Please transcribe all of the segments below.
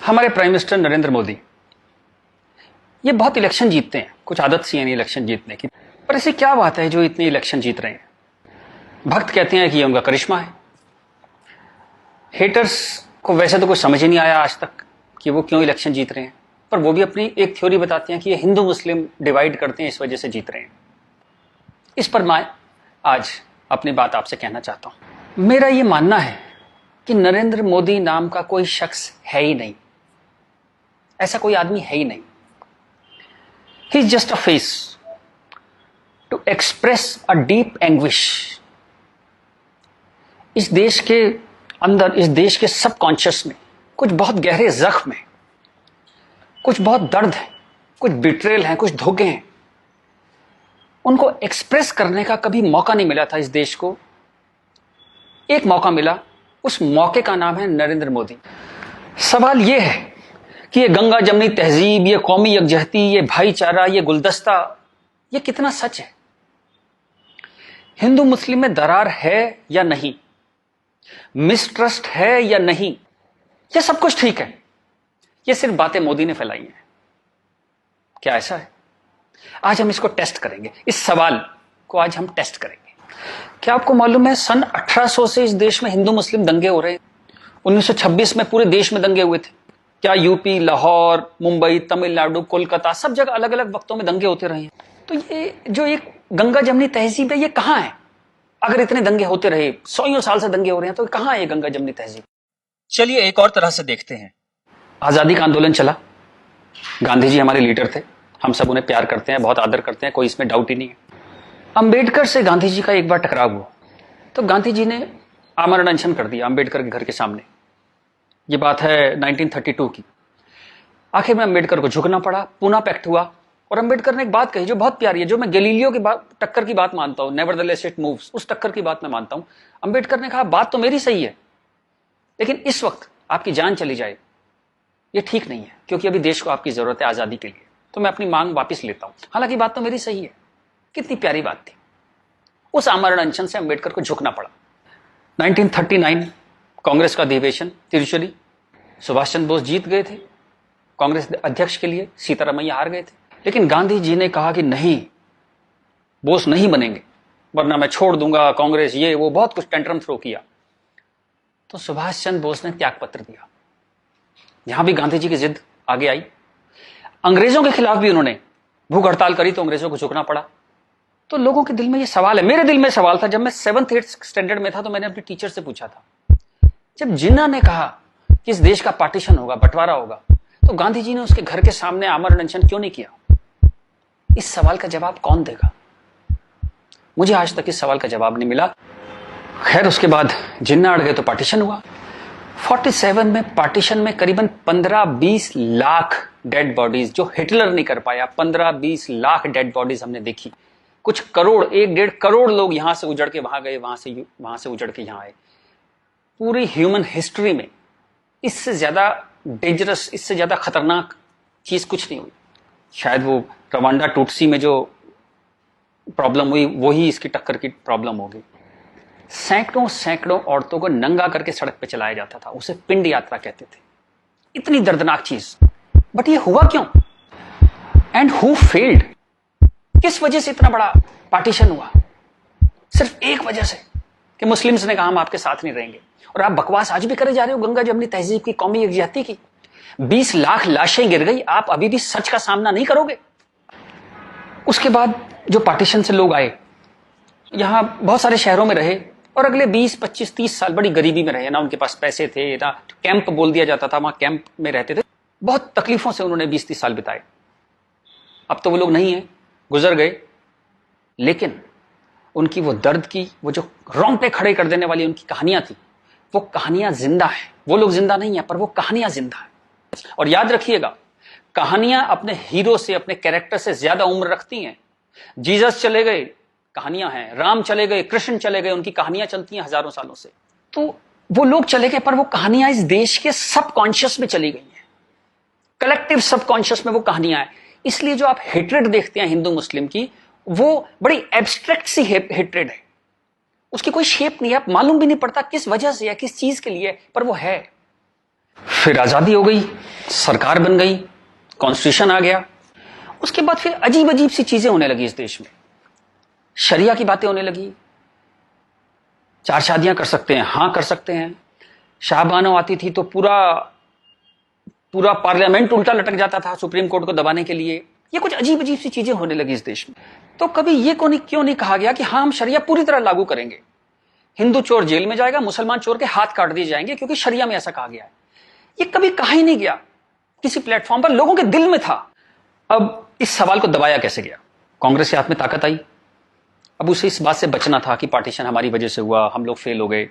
हमारे prime minister Narendra Modi ये बहुत इलेक्शन जीतते हैं, कुछ आदत सी है नहीं इलेक्शन जीतने की, पर ऐसी क्या बात है जो इतने इलेक्शन जीत रहे हैं? भक्त कहते हैं कि ये उनका करिश्मा है। हेटर्स को वैसे तो कुछ समझ ही नहीं आया आज तक कि वो क्यों इलेक्शन जीत रहे हैं, पर वो भी अपनी एक थ्योरी बताते हैं कि ये हिंदू मुस्लिम डिवाइड करते हैं, इस वजह से जीत रहे हैं। इस पर मैं आज अपनी बात आपसे कहना चाहता हूं। मेरा ये मानना है कि नरेंद्र मोदी नाम का कोई शख्स है ही नहीं, ऐसा कोई आदमी है ही नहीं। He is just a face to express a deep anguish. इस देश के अंदर, इस देश के सबकॉन्शियस में कुछ बहुत गहरे जख्म है, कुछ बहुत दर्द है, कुछ बिट्रेल है, कुछ धोखे हैं। उनको एक्सप्रेस करने का कभी मौका नहीं मिला था इस देश को। एक मौका मिला, उस मौके का नाम है नरेंद्र मोदी। सवाल यह है कि ये गंगा जमनी तहजीब, ये कौमी यकजहती, ये भाईचारा, ये गुलदस्ता, ये कितना सच है? हिंदू मुस्लिम में दरार है या नहीं, मिसट्रस्ट है या नहीं, ये सब कुछ ठीक है। ये सिर्फ बातें मोदी ने फैलाई हैं। क्या ऐसा है? आज हम इसको टेस्ट करेंगे, इस सवाल को आज हम टेस्ट करेंगे। क्या आपको मालूम है सन 1800 से इस देश में हिंदू मुस्लिम दंगे हो रहे हैं? 1926 में पूरे देश में दंगे हुए थे। क्या यूपी, लाहौर, मुंबई, तमिलनाडु, कोलकाता, सब जगह अलग अलग वक्तों में दंगे होते रहे हैं। तो ये जो एक गंगा जमनी तहजीब है, ये कहां है? अगर इतने दंगे होते रहे, 100 साल से दंगे हो रहे हैं, तो कहां है ये गंगा जमनी तहजीब? चलिए एक और तरह से देखते हैं। आजादी का आंदोलन चला, गांधी जी हमारे लीडर थे, हम सब उन्हें प्यार करते हैं, बहुत आदर करते हैं, कोई इसमें डाउट ही नहीं है। अंबेडकर से गांधी जी का एक बार टकराव हुआ, तो गांधी जी ने आमरण अनशन कर दिया अंबेडकर के घर के सामने। ये बात है 1932 की। आखिर में अंबेडकर को झुकना पड़ा, पूना पैक्ट हुआ, और अंबेडकर ने एक बात कही जो बहुत प्यारी है, जो मैं गैलीलियो की बात, टक्कर की बात मानता हूं, नेवरदलेस इट मूव्स, उस टक्कर की बात मैं मानता हूं। अंबेडकर ने कहा बात तो मेरी सही है, लेकिन इस वक्त आपकी जान चली जाए ये ठीक नहीं है, क्योंकि अभी देश को आपकी जरूरत है आजादी के लिए, तो मैं अपनी मांग वापस लेता हूं। हालांकि बात तो मेरी सही है। कितनी प्यारी बात थी। उस आमरण अनशन से अंबेडकर को झुकना पड़ा। 1939 कांग्रेस का अधिवेशन तिरुचुली, सुभाष चंद्र बोस जीत गए थे कांग्रेस अध्यक्ष के लिए, सीतारामैया हार गए थे। लेकिन गांधी जी ने कहा कि नहीं, बोस नहीं बनेंगे, वरना मैं छोड़ दूंगा कांग्रेस, ये वो, बहुत कुछ टेंट्रम थ्रो किया। तो सुभाष चंद्र बोस ने त्याग पत्र दिया। यहां भी गांधी जी की जिद आगे आई। अंग्रेजों के खिलाफ भी उन्होंने भूख हड़ताल करी, तो अंग्रेजों को झुकना पड़ा। तो लोगों के दिल में ये सवाल है, मेरे दिल में सवाल था, जब मैं 7th-8th स्टैंडर्ड में था, तो मैंने अपने टीचर से पूछा था, जब जिन्ना ने कहा कि इस देश का पार्टीशन होगा, बंटवारा होगा, तो गांधी जी ने उसके घर के सामने आमरण अनशन क्यों नहीं किया? इस सवाल का जवाब कौन देगा? मुझे आज तक इस सवाल का जवाब नहीं मिला। खैर, उसके बाद जिन्ना अड़ गए तो पार्टीशन हुआ। 47 में पार्टीशन में करीबन 15-20 लाख डेड बॉडीज, जो हिटलर नहीं कर पाया, 15-20 लाख डेड बॉडीज हमने देखी। कुछ करोड़, 1-1.5 करोड़ लोग यहां से उजड़ के वहां गए, वहां से उजड़ के यहां आए। पूरी ह्यूमन हिस्ट्री में इससे ज्यादा डेंजरस, इससे ज्यादा खतरनाक चीज कुछ नहीं हुई। शायद वो रवांडा टूटसी में जो प्रॉब्लम हुई, वही इसकी टक्कर की प्रॉब्लम होगी। सैकड़ों औरतों को नंगा करके सड़क पे चलाया जाता था, उसे पिंड यात्रा कहते थे। इतनी दर्दनाक चीज, बट ये हुआ क्यों? And who failed? किस वजह से इतना बड़ा पार्टीशन हुआ? सिर्फ एक वजह से कि मुस्लिम्स ने कहा हम आपके साथ नहीं रहेंगे। और आप बकवास आज भी करे जा रहे हो गंगा जमनी तहजीब की, कौमी यकजहती की। 20 लाख लाशें गिर गई, आप अभी भी सच का सामना नहीं करोगे? उसके बाद जो पार्टीशन से लोग आए, यहां बहुत सारे शहरों में रहे, और अगले 20, 25, 30 साल बड़ी गरीबी में रहे। ना उनके पास पैसे थे, ना कैंप बोल दिया जाता था, वहां कैंप में रहते थे। बहुत तकलीफों से उन्होंने 20-30 साल बिताए। अब तो वो लोग नहीं है, गुजर गए, लेकिन उनकी वो दर्द की, वो जो रोंगटे खड़े कर देने वाली उनकी कहानियां थी, वो कहानियां जिंदा है। वो लोग जिंदा नहीं है, पर वो कहानियां जिंदा है। और याद रखिएगा, कहानियां अपने हीरो से, अपने कैरेक्टर से ज्यादा उम्र रखती हैं। जीसस चले गए, कहानियां हैं। राम चले गए, कृष्ण चले गए, उनकी कहानियां चलती हैं हजारों सालों से। तो वो लोग चले गए, पर वो कहानियां इस देश के सबकॉन्शियस में चली गई हैं, कलेक्टिव सबकॉन्शियस में वो कहानियां हैं। इसलिए जो आप हेट्रेड देखते हैं हिंदू मुस्लिम की, वो बड़ी एब्स्ट्रैक्ट सी हेट्रेड है, उसकी कोई शेप नहीं है, आप मालूम भी नहीं पड़ता किस वजह से या किस चीज के लिए, पर वो है। फिर आजादी हो गई, सरकार बन गई, कॉन्स्टिट्यूशन आ गया, उसके बाद फिर अजीब अजीब सी चीजें होने लगी इस देश में। शरिया की बातें होने लगी, 4 शादियां कर सकते हैं, हां कर सकते हैं। शाहबानो आती थी तो पूरा पार्लियामेंट उल्टा लटक जाता था सुप्रीम कोर्ट को दबाने के लिए। ये कुछ अजीब अजीब सी चीजें होने लगी इस देश में। तो कभी ये क्यों नहीं कहा गया कि हाँ, हम शरिया पूरी तरह लागू करेंगे, हिंदू चोर जेल में जाएगा, मुसलमान चोर के हाथ काट दिए जाएंगे, क्योंकि शरिया में ऐसा कहा गया है। ये कभी कहा ही नहीं गया किसी प्लेटफॉर्म पर, लोगों के दिल में था। अब इस सवाल को दबाया कैसे गया? कांग्रेस के हाथ में ताकत आई। अब उसे इस बात से बचना था कि पार्टीशन हमारी वजह से हुआ, हम लोग फेल हो गए।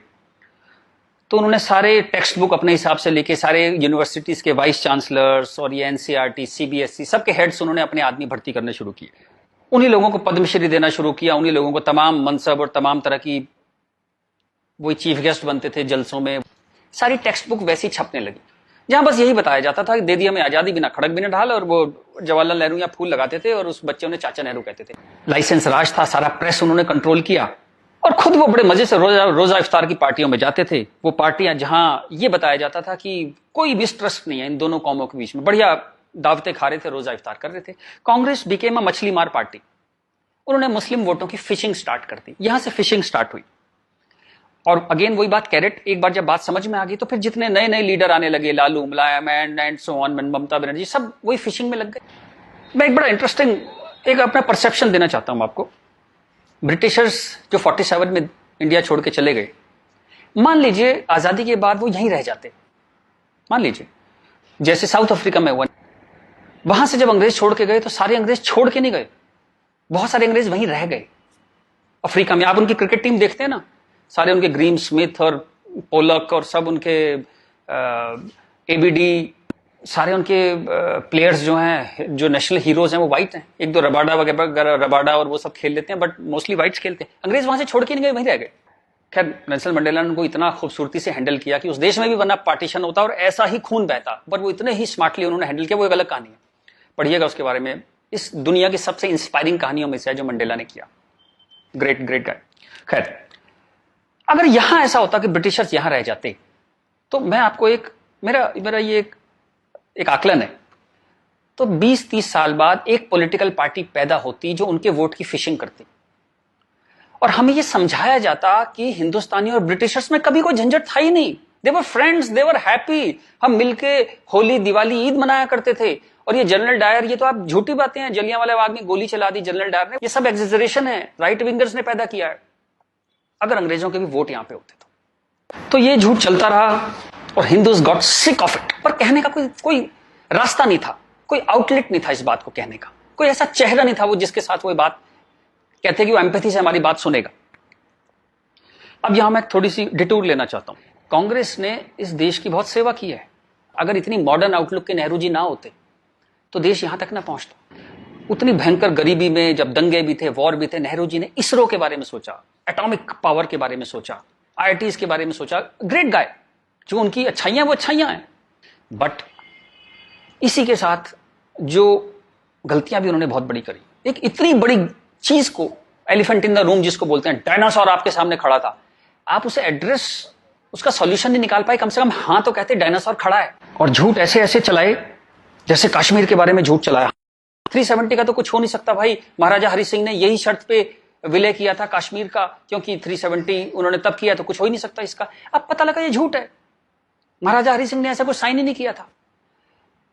तो उन्होंने सारे टेक्स्ट बुक अपने हिसाब से लेके सारे यूनिवर्सिटीज के वाइस चांसलर्स और ये एनसीईआरटी, सीबीएसई सबके हेड्स उन्होंने अपने आदमी भर्ती करने शुरू किए। उन्हीं लोगों को पद्मश्री देना शुरू किया, उन्हीं लोगों को तमाम मनसब और तमाम तरह की, वही चीफ गेस्ट बनते थे जलसों में। सारी टेक्स्ट बुक वैसी छपने लगी, जहां बस यही बताया जाता था कि दे दिया हमें आजादी, बिना खड़क बिना ढाल, और वो जवाहरलाल नेहरू या फूल लगाते थे और उस बच्चे उन्हें चाचा नेहरू कहते थे। लाइसेंस राज था, सारा प्रेस उन्होंने कंट्रोल किया, और खुद वो बड़े मजे से रोजा इफ्तार की पार्टियों में जाते थे। वो पार्टियां जहां ये बताया जाता था कि कोई मिसट्रस्ट नहीं है इन दोनों कौमों के बीच में, बढ़िया दावतें खा रहे थे, रोजा इफ्तार कर रहे थे। कांग्रेस बिकेम अ मछली मार पार्टी। उन्होंने मुस्लिम वोटों की फिशिंग स्टार्ट कर दी, यहां से फिशिंग स्टार्ट हुई। और अगेन वही बात, कैरेट, एक बार जब बात समझ में आ गई तो फिर जितने नए नए लीडर आने लगे, लालू, मुलायम and so on, Mamata Banerjee, सब वही फिशिंग में लग गए। मैं एक बड़ा इंटरेस्टिंग एक अपना परसेप्शन देना चाहता हूं आपको। ब्रिटिशर्स जो 47 में इंडिया छोड़ के चले गए, मान लीजिए आजादी के बाद वो यहीं रह जाते, मान लीजिए जैसे साउथ अफ्रीका में हुआ। वहां से जब अंग्रेज छोड़ के गए तो सारे अंग्रेज छोड़ के नहीं गए, बहुत सारे अंग्रेज वहीं रह गए अफ्रीका में। आप उनकी क्रिकेट टीम देखते हैं ना, सारे उनके ग्रीम स्मिथ और पोलक और सब उनके एबीडी, सारे उनके प्लेयर्स जो हैं, जो नेशनल हीरोज हैं, वो वाइट हैं। एक दो रबाडा वगैरह, रबाडा और वो सब खेल लेते हैं, बट मोस्टली वाइट्स खेलते हैं। अंग्रेज वहां से छोड़ के नहीं गए, वहीं रह गए। खैर, नेल्सन मंडेला ने उनको इतना खूबसूरती से हैंडल किया कि उस देश में भी वरना पार्टीशन होता और ऐसा ही खून बहता, पर वो इतने ही स्मार्टली उन्होंने हैंडल किया। वो एक अलग कहानी है, पढ़िएगा उसके बारे में। इस दुनिया की सबसे इंस्पायरिंग कहानियों में से है जो मंडेला ने किया। Great great guy. खैर, अगर यहां ऐसा होता कि ब्रिटिशर्स यहां रह जाते, तो मैं आपको मेरा ये एक आकलन है, तो 20-30 साल बाद एक पॉलिटिकल पार्टी पैदा होती जो उनके वोट की फिशिंग करती, और हमें यह समझाया जाता कि हिंदुस्तानी और ब्रिटिशर्स में कभी कोई झंझट था ही नहीं। They are friends, they are happy. हम मिलके होली, दिवाली, ईद मनाया करते थे। और ये जनरल डायर, ये तो आप झूठी बातें हैं, जलियांवाला बाग में गोली चला दी जनरल डायर ने, ये सब एग्जेजरेशन है, राइट विंगर्स ने पैदा किया है। अगर अंग्रेजों के भी वोट यहां पे होते तो ये झूठ चलता रहा, और Hindus got sick of it. पर कहने का कोई रास्ता नहीं था, कोई आउटलेट नहीं था इस बात को कहने का, कोई ऐसा चेहरा नहीं था वो जिसके साथ वो बात कहते कि वो एम्पैथी से हमारी बात सुनेगा। अब यहां मैं थोड़ी सी डिटूर लेना चाहता हूं। कांग्रेस ने इस देश की बहुत सेवा की है। अगर इतनी मॉडर्न आउटलुक के नेहरू जी ना होते तो देश यहां तक ना पहुंचता। उतनी भयंकर गरीबी में जब दंगे भी थे, वॉर भी थे, नेहरू जी ने इसरो के बारे में सोचा, एटॉमिक पावर के बारे में सोचा, आईआईटीज के बारे में सोचा। Great guy. जो उनकी अच्छाइयां वो अच्छाइयां हैं, बट इसी के साथ जो गलतियां भी उन्होंने बहुत बड़ी करी। एक इतनी बड़ी चीज को, एलिफेंट इन द रूम जिसको बोलते हैं, डायनासोर आपके सामने खड़ा था, आप उसे एड्रेस, उसका सॉल्यूशन नहीं निकाल पाए। कम से कम हाँ तो कहते डायनासोर खड़ा है। और झूठ ऐसे ऐसे चलाए, जैसे कश्मीर के बारे में झूठ चलाया। 370 का तो कुछ हो नहीं सकता भाई। महाराजा हरि सिंह ने यही शर्त पे विलय किया था कश्मीर का, क्योंकि 370 उन्होंने तब किया, तो कुछ हो ही नहीं सकता इसका। अब पता लगा ये झूठ है, महाराजा हरि सिंह ने ऐसा कुछ साइन ही नहीं किया था।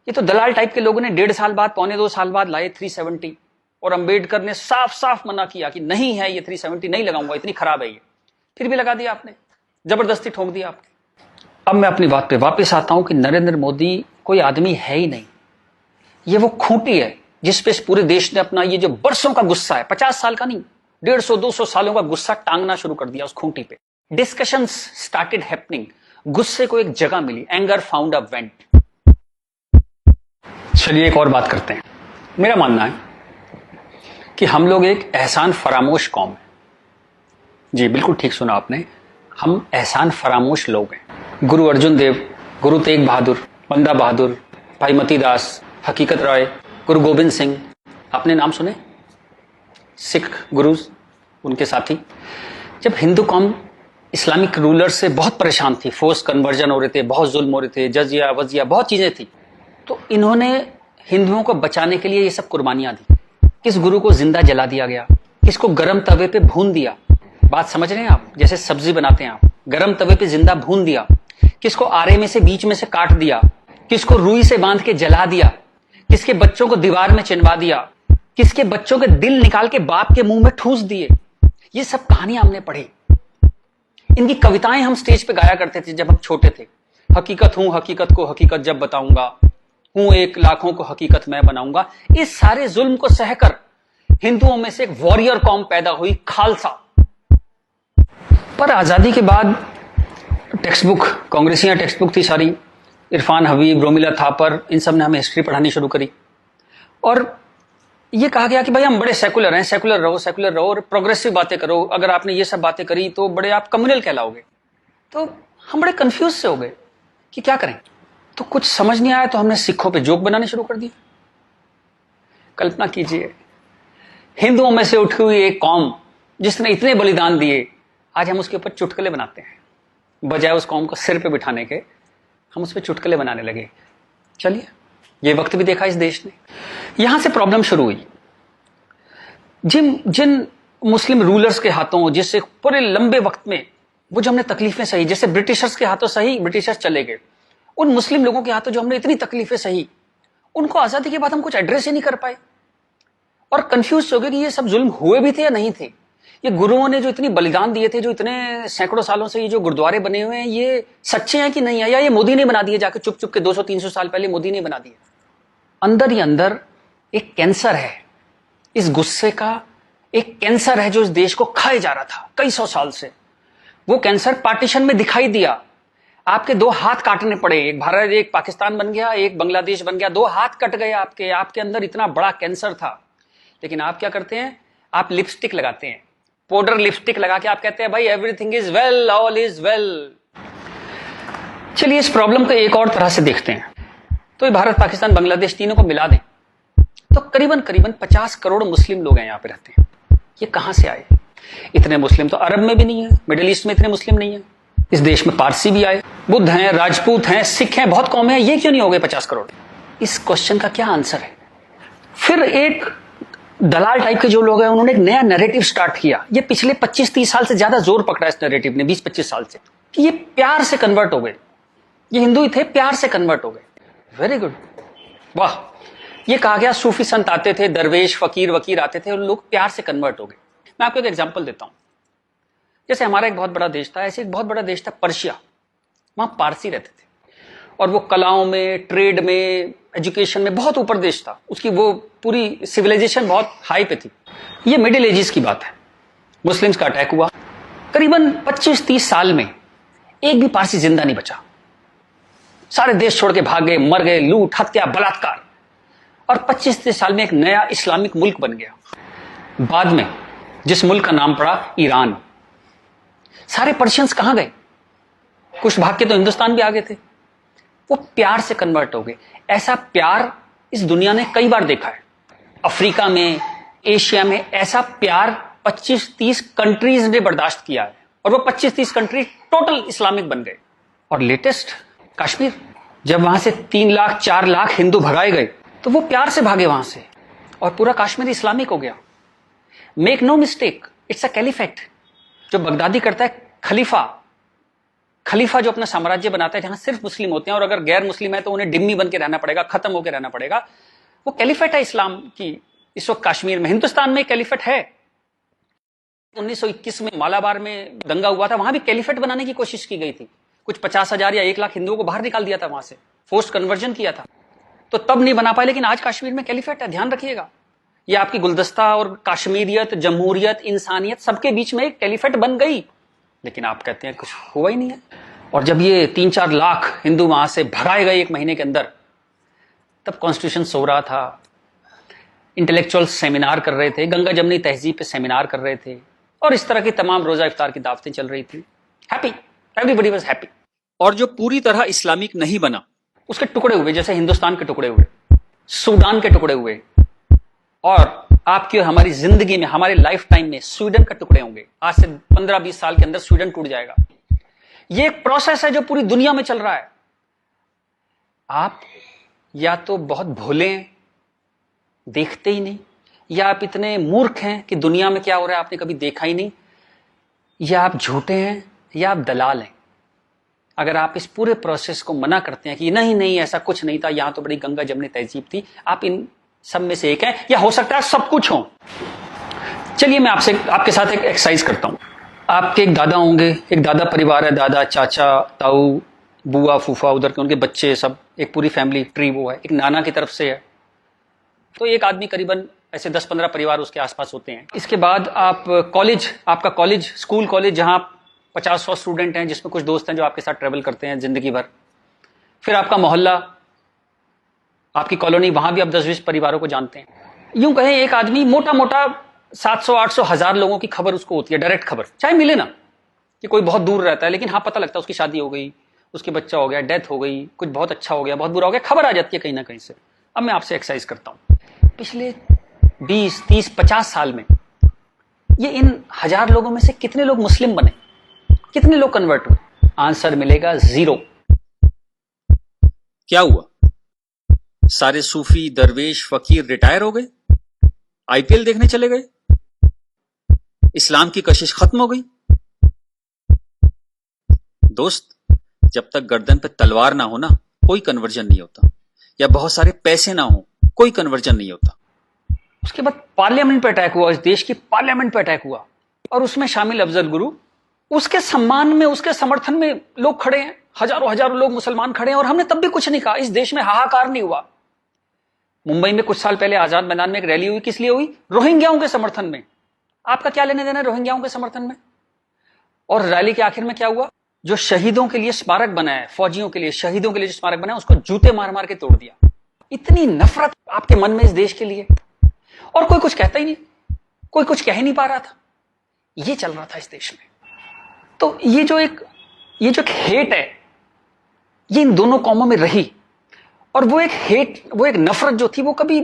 ये तो दलाल टाइप के लोगों ने 1.5 साल बाद, 1.25 साल बाद लाए 370, और अंबेडकर ने साफ साफ मना किया कि नहीं है ये 370 नहीं लगाऊंगा, इतनी खराब है ये। फिर भी लगा दिया आपने, जबरदस्ती ठोक दिया आपने। अब मैं अपनी बात पे वापस आता हूं कि नरेंद्र मोदी कोई आदमी है ही नहीं, ये वो खूंटी है जिस पे पूरे देश ने अपना ये जो बरसों का गुस्सा है, 50 साल का नहीं, 150-200 सालों का गुस्सा टांगना शुरू कर दिया उस खूंटी पे। डिस्कशंस स्टार्टेड हैपनिंग, गुस्से को एक जगह मिली, एंगर फाउंड अ वेंट। चलिए एक और बात करते हैं। मेरा मानना है कि हम लोग एक एहसान फरामोश कौम है। जी बिल्कुल ठीक सुना आपने, हम एहसान फरामोश लोग हैं। गुरु अर्जुन देव, गुरु तेग बहादुर, बंदा बहादुर, भाई मती दास, हकीकत राय, गुरु गोविंद सिंह, आपने नाम सुने, सिख गुरुज, उनके साथी। जब हिंदू कौम इस्लामिक रूलर से बहुत परेशान थी, फोर्स कन्वर्जन हो रहे थे, बहुत जुल्म हो रहे थे, जजिया वजिया बहुत चीजें थी, तो इन्होंने हिंदुओं को बचाने के लिए ये सब कुर्बानियां दी। किस गुरु को जिंदा जला दिया गया, किसको गर्म तवे पे भून दिया। बात समझ रहे हैं आप? जैसे सब्जी बनाते हैं आप, गर्म तवे पे जिंदा भून दिया, किसको आरे में से बीच में से काट दिया, किसको रुई से बांध के जला दिया, किसके बच्चों को दीवार में चिनवा दिया, किसके बच्चों के दिल निकाल के बाप के मुंह में ठूस दिए। ये सब कहानियां हमने पढ़ी। इनकी कविताएं हम स्टेज पे गाया करते थे जब हम छोटे थे। हकीकत हूं, हकीकत को हकीकत जब बताऊंगा, हूं एक लाखों को हकीकत मैं बनाऊंगा। इस सारे जुल्म को सहकर हिंदुओं में से एक वॉरियर कौम पैदा हुई, खालसा। पर आजादी के बाद टेक्स्ट बुक, कांग्रेसियां टेक्स्ट बुक थी सारी, इरफान हबीब, रोमिला थापर, इन सब ने हमें हिस्ट्री पढ़ानी शुरू करी और ये कहा गया कि भाई हम बड़े सेकुलर हैं, सेकुलर रहो और प्रोग्रेसिव बातें करो। अगर आपने ये सब बातें करी तो बड़े आप कम्युनल कहलाओगे। तो हम बड़े कंफ्यूज से हो गए कि क्या करें। तो कुछ समझ नहीं आया तो हमने सिखों पे जोक बनाने शुरू कर दिए। कल्पना कीजिए, हिंदुओं में से उठी हुई एक कौम जिसने इतने बलिदान दिए, आज हम उसके ऊपर चुटकुले बनाते हैं। बजाय उस कौम को सिर पे बिठाने के हम उस पर चुटकुले बनाने लगे। चलिए, ये वक्त भी देखा इस देश ने। यहां से प्रॉब्लम शुरू हुई। जिन मुस्लिम रूलर्स के हाथों, जिससे पूरे लंबे वक्त में वो जो हमने तकलीफें सही, जैसे ब्रिटिशर्स के हाथों सही, ब्रिटिशर्स चले गए, उन मुस्लिम लोगों के हाथों जो हमने इतनी तकलीफें सही, उनको आजादी के बाद हम कुछ एड्रेस ही नहीं कर पाए और कंफ्यूज हो गए कि ये सब जुल्म हुए भी थे या नहीं थे। ये गुरुओं ने जो इतनी बलिदान दिए थे, जो इतने सैकड़ों सालों से ये जो गुरुद्वारे बने हुए हैं, ये सच्चे हैं कि नहीं है, या ये मोदी ने बना दिए जाके चुप चुप के 200-300 साल पहले मोदी ने बना दिए। अंदर ही अंदर एक कैंसर है, इस गुस्से का एक कैंसर है जो इस देश को खाए जा रहा था कई सौ साल से। वो कैंसर पार्टीशन में दिखाई दिया। आपके 2 हाथ काटने पड़े, एक भारत, एक पाकिस्तान बन गया, एक बांग्लादेश बन गया, 2 हाथ कट गए आपके अंदर इतना बड़ा कैंसर था। लेकिन आप क्या करते हैं? आप लिपस्टिक लगाते हैं, पाउडर लिपस्टिक लगा के आप कहते हैं भाई everything is well, all is well. चलिए, इस प्रॉब्लम को एक और तरह से देखते हैं। तो ये भारत, पाकिस्तान, बांग्लादेश तीनों को मिला दें तो करीबन 50 करोड़ मुस्लिम लोग हैं यहाँ पे रहते हैं। ये कहां से आए? इतने मुस्लिम तो अरब में भी नहीं है, मिडिल ईस्ट में इतने मुस्लिम नहीं है। इस देश में पारसी भी आए, बुद्ध हैं, राजपूत हैं, सिख हैं, बहुत कौम है, ये क्यों नहीं हो गए 50 करोड़? इस क्वेश्चन का क्या आंसर है? फिर एक दलाल टाइप के जो लोग हैं, उन्होंने एक नया नैरेटिव स्टार्ट किया। ये पिछले 25-30 साल से ज्यादा जोर पकड़ा इस नैरेटिव ने, 20-25 साल से, कि ये प्यार से कन्वर्ट हो गए। ये हिंदू ही थे, प्यार से कन्वर्ट हो गए। वेरी गुड, वाह। ये कहा गया सूफी संत आते थे, दरवेश, फकीर, वकीर आते थे और लोग प्यार से कन्वर्ट हो गए। मैं आपको एक एग्जांपल देता हूं। जैसे हमारा एक बहुत बड़ा देश था, ऐसे एक बहुत बड़ा देश था पर्शिया। वहां पारसी रहते थे और वो कलाओं में, ट्रेड में, एजुकेशन में बहुत ऊपर देश था। उसकी वो पूरी सिविलाइजेशन बहुत हाई पे थी। ये मिडिल एजेस की बात है। मुस्लिम्स का अटैक हुआ, करीबन 25-30 साल में एक भी पारसी जिंदा नहीं बचा। सारे देश छोड़ के भाग गए, मर गए, लूट, हत्या, बलात्कार। और 25-30 साल में एक नया इस्लामिक मुल्क बन गया। बाद में जिस मुल्क का नाम पड़ा ईरान। सारे पर्शियंस कहां गए? कुछ भाग के तो हिंदुस्तान भी आ गए थे। वो प्यार से कन्वर्ट हो गए। ऐसा प्यार इस दुनिया ने कई बार देखा है। अफ्रीका में, एशिया में ऐसा प्यार 25-30 कंट्रीज ने बर्दाश्त किया है और वो 25-30 कंट्री टोटल इस्लामिक बन गए। और लेटेस्ट कश्मीर, जब वहां से 3 लाख 4 लाख हिंदू भगाए गए तो वो प्यार से भागे वहां से और पूरा कश्मीर इस्लामिक हो गया। Make no mistake, it's a caliphate. जो बगदादी करता है खलीफा जो अपना साम्राज्य बनाता है जहां सिर्फ मुस्लिम होते हैं और अगर गैर मुस्लिम है तो उन्हें डिम्मी बन के रहना पड़ेगा, खत्म होकर रहना पड़ेगा। वो कैलिफेट है इस्लाम की। इस वक्त कश्मीर में, हिंदुस्तान में कैलिफेट है। 1921 में मालाबार में दंगा हुआ था, वहां भी कैलिफेट बनाने की कोशिश की गई थी। कुछ 50,000 या 1 लाख हिंदुओं को बाहर निकाल दिया था वहां से, फोर्स्ड कन्वर्जन किया था। तो तब नहीं बना पाए, लेकिन आज कश्मीर में कैलिफेट है, ध्यान रखिएगा। ये आपकी गुलदस्ता और कश्मीरियत, जमहूरियत, इंसानियत सबके बीच में एक कैलिफेट बन गई। लेकिन आप कहते हैं कुछ हुआ ही नहीं है। और जब ये 3-4 लाख हिंदू वहां से भगाए गए 1 महीने के अंदर, तब कॉन्स्टिट्यूशन सो रहा था, इंटेलेक्चुअल सेमिनार कर रहे थे, गंगा जमनी तहजीब पे सेमिनार कर रहे थे और इस तरह की तमाम रोजा इफ्तार की दावतें चल रही थी। Happy, everybody was happy. और जो पूरी तरह इस्लामिक नहीं बना, उसके टुकड़े हुए, जैसे हिंदुस्तान के टुकड़े हुए, सूडान के टुकड़े हुए और आपकी और हमारी जिंदगी में, हमारे लाइफ टाइम में स्वीडन के टुकड़े होंगे। आज से 15-20 साल के अंदर स्वीडन टूट जाएगा। ये एक प्रोसेस है जो पूरी दुनिया में चल रहा है। आप या तो बहुत भोले हैं, देखते ही नहीं, या आप इतने मूर्ख हैं कि दुनिया में क्या हो रहा है आपने कभी देखा ही नहीं, या आप झूठे हैं, या आप दलाल हैं। अगर आप इस पूरे प्रोसेस को मना करते हैं कि नहीं नहीं ऐसा कुछ नहीं था, यहां तो बड़ी गंगा जमनी तहजीब थी, आप इन सब में से एक हैं, या हो सकता है सब कुछ हो। चलिए मैं आपके साथ एक एक्सरसाइज करता हूं। आपके एक दादा होंगे, एक दादा परिवार है, दादा, चाचा, ताऊ, बुआ, फूफा, उधर के उनके बच्चे, सब एक पूरी फैमिली ट्री वो है, एक नाना की तरफ से है, तो एक आदमी करीबन ऐसे 10-15 परिवार उसके आसपास होते हैं। इसके बाद आप कॉलेज, आपका कॉलेज, स्कूल कॉलेज, जहां 50-100 स्टूडेंट हैं, जिसमें कुछ दोस्त हैं जो आपके साथ ट्रेवल करते हैं जिंदगी भर। फिर आपका मोहल्ला, आपकी कॉलोनी, वहां भी आप 10-20 परिवारों को जानते हैं। यूं कहें एक आदमी मोटा मोटा 700-800 1000 लोगों की खबर उसको होती है, डायरेक्ट खबर, चाहे मिले ना कि कोई बहुत दूर रहता है, लेकिन हाँ पता लगता है उसकी शादी हो गई, उसके बच्चा हो गया, डेथ हो गई, कुछ बहुत अच्छा हो गया, बहुत बुरा हो गया, खबर आ जाती है कहीं ना कहीं से। अब मैं आपसे एक्सरसाइज करता हूं, पिछले 20, 30, 50 साल में ये इन 1000 लोगों में से कितने लोग मुस्लिम बने, कितने लोग कन्वर्ट हुए? आंसर मिलेगा 0। क्या हुआ? सारे सूफी, दरवेश, फकीर रिटायर हो गए, आईपीएल देखने चले गए, इस्लाम की कशिश खत्म हो गई। दोस्त, जब तक गर्दन पे तलवार ना हो ना, कोई कन्वर्जन नहीं होता, या बहुत सारे पैसे ना हो, कोई कन्वर्जन नहीं होता। उसके बाद पार्लियामेंट पे अटैक हुआ, इस देश की पार्लियामेंट पे अटैक हुआ, और उसमें शामिल अफजल गुरु, उसके सम्मान में, उसके समर्थन में लोग खड़े हैं, हजारों हजारों लोग मुसलमान खड़े हैं, और हमने तब भी कुछ नहीं कहा, इस देश में हाहाकार नहीं हुआ। मुंबई में कुछ साल पहले आजाद मैदान में एक रैली हुई, किस लिए हुई? रोहिंग्याओं के समर्थन में। आपका क्या लेने देना है रोहिंग्याओं के समर्थन में? और रैली के आखिर में क्या हुआ? जो शहीदों के लिए स्मारक बना है, फौजियों के लिए, शहीदों के लिए जो स्मारक बना है, उसको जूते मार मार के तोड़ दिया। इतनी नफरत आपके मन में इस देश के लिए, और कोई कुछ कहता ही नहीं, कोई कुछ कह ही नहीं पा रहा था। ये चल रहा था इस देश में। तो ये जो एक हेट है, ये इन दोनों कौमों में रही, और वो एक हेट, वो एक नफरत जो थी, वो कभी,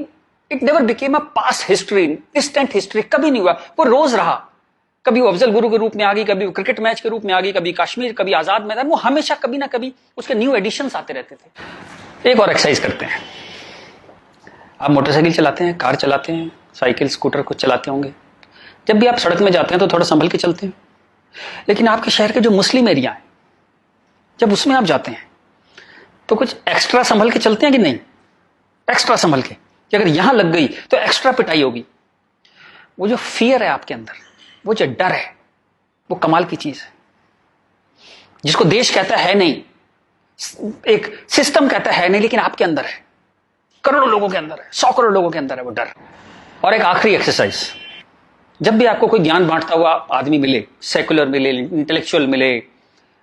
it never became a past history, distant history, कभी नहीं हुआ, वो रोज रहा। कभी वो अफजल गुरु के रूप में आ गई, कभी वो क्रिकेट मैच के रूप में आ गई, कभी कश्मीर, कभी आजाद मैदान, वो हमेशा कभी ना कभी उसके न्यू एडिशंस आते रहते थे। एक और एक्सरसाइज करते हैं। आप मोटरसाइकिल चलाते हैं, कार चलाते हैं, साइकिल, स्कूटर कुछ चलाते होंगे। जब भी आप सड़क में जाते हैं तो थोड़ा संभल के चलते हैं, लेकिन आपके शहर के जो मुस्लिम एरिया है, जब उसमें आप जाते हैं तो कुछ एक्स्ट्रा संभल के चलते हैं कि नहीं? एक्स्ट्रा संभल के, कि अगर यहां लग गई तो एक्स्ट्रा पिटाई होगी। वो जो फियर है आपके अंदर, वो जो डर है, वो कमाल की चीज है, जिसको देश कहता है नहीं, एक सिस्टम कहता है नहीं, लेकिन आपके अंदर है, करोड़ों लोगों के अंदर है, 100 करोड़ लोगों के अंदर है वो डर। और एक आखिरी एक्सरसाइज, जब भी आपको कोई ज्ञान बांटता हुआ आदमी मिले, सेकुलर मिले, इंटेलेक्चुअल मिले,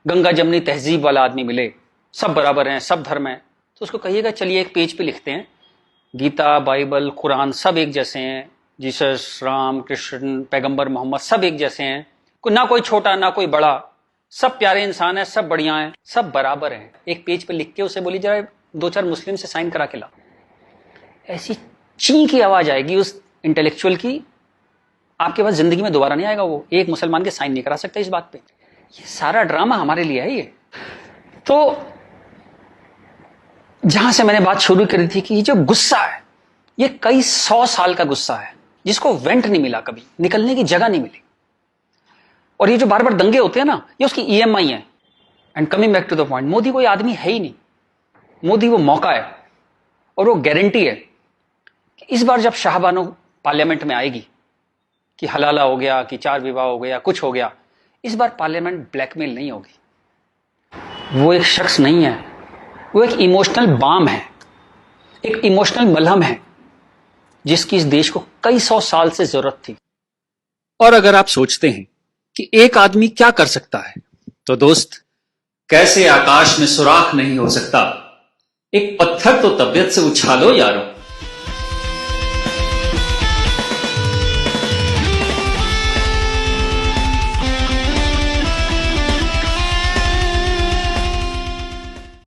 गंगा जमनी तहजीब वाला आदमी मिले, सब बराबर हैं, सब धर्म है, तो उसको कहिएगा चलिए एक पेज पे लिखते हैं, गीता, बाइबल, कुरान सब एक जैसे हैं, जीसस, राम, कृष्ण, पैगंबर मोहम्मद सब एक जैसे हैं, ना कोई छोटा ना कोई बड़ा, सब प्यारे इंसान है, सब बढ़िया हैं, सब बराबर हैं। एक पेज पे लिख के उसे बोली जरा 2-4 मुस्लिम से साइन करा के ला। ऐसी ची की आवाज आएगी उस इंटेलेक्चुअल की, आपके पास जिंदगी में दोबारा नहीं आएगा। वो एक मुसलमान के साइन नहीं करा सकता इस बात पे। ये सारा ड्रामा हमारे लिए है। ये तो जहां से मैंने बात शुरू करी थी कि ये जो गुस्सा है, ये कई 100 साल का गुस्सा है, जिसको वेंट नहीं मिला, कभी निकलने की जगह नहीं मिली। और ये जो बार बार दंगे होते हैं ना, ये उसकी EMI है। And coming back to the point, Modi कोई आदमी है ही नहीं, मोदी वो मौका है, और वो गारंटी है कि इस बार जब शाहबानो पार्लियामेंट में आएगी कि हलाला हो गया, कि 4 विवाह हो गया, कुछ हो गया, इस बार पार्लियामेंट ब्लैकमेल नहीं होगी। वो एक शख्स नहीं है, वो एक इमोशनल बाम है, एक इमोशनल मलहम है, जिसकी इस देश को कई 100 साल से जरूरत थी। और अगर आप सोचते हैं कि एक आदमी क्या कर सकता है, तो दोस्त, कैसे आकाश में सुराख नहीं हो सकता, एक पत्थर तो तबीयत से उछालो यारों।